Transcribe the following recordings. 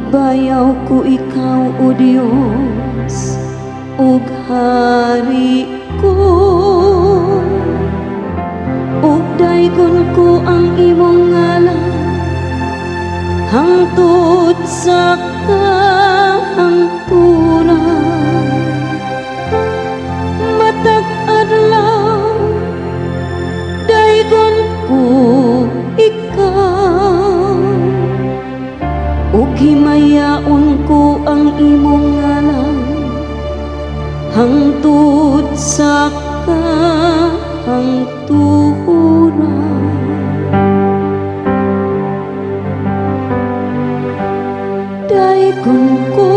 Ibayaw ko ikaw, O Diyos, ug hari ko, ug daygon ko ang imong ngalan hangtod sa kahangturan. Matag adlaw daygon ko ikaw, ug himayaon ko ang imong ngalan hangtod sa kahangturan. Daygon ko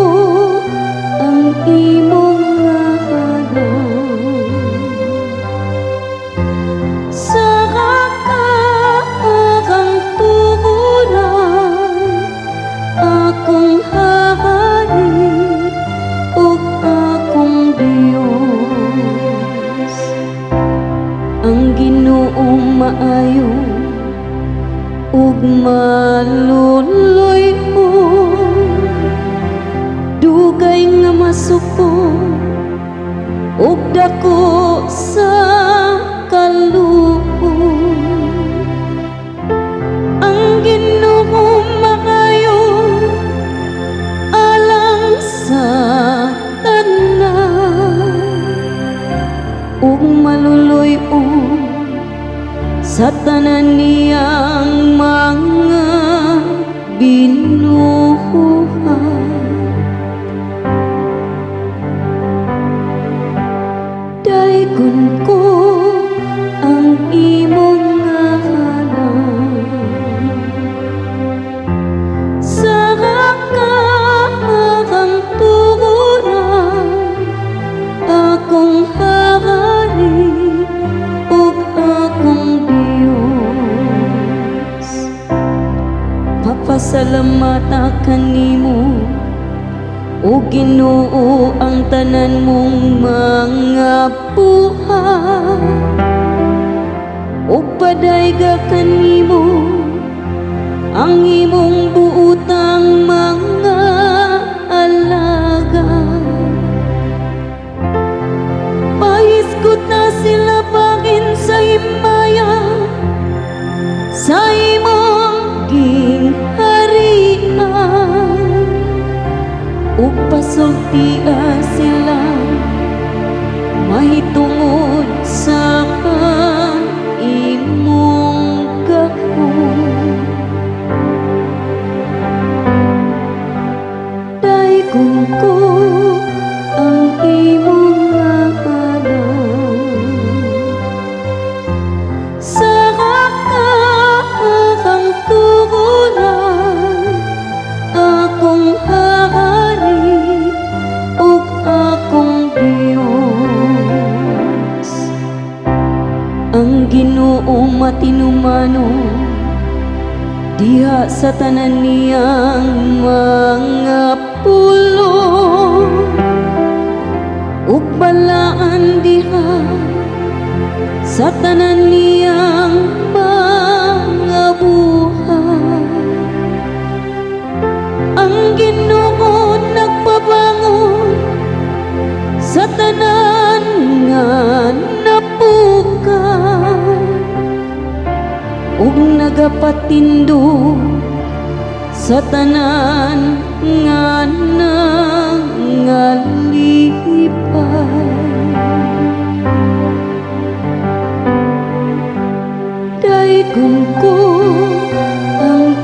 ang imong ngalan sa kahangturan. Akong hari ug akong Dios, ang Ginoo maayo ug maluluy-on, dugay nga masuko ug dako sa kaluoy. Ang Ginoo maayo alang sa tanan ug maluluy-on sa tanan niyang mga binubuhat. Daygon ko ang imong ngalan sa kahangturan. Akong hari ug akong Dios, papasalamata kanimo, O Ginoo, ang tanan mong mga buhat, ug padayga kanimo ang imong buotang mga alaga. Pahisgot na sila bagin sa himaya sa imong gingharian, ug pasultia sila mahitungod sa imong gahom. Daygon ko ang imong ngalan sa kahangturan. Akong hari ug akong Dios, ang Ginoo matinumano diha sa tanan niyang mga pulong, ug balaan diha sa tanan niyang mga buhat. Ang Ginoo nagpabangon sa tanan nga napukan, ug nagapatindo sa tanan nga nangalipay. Daygon ko ang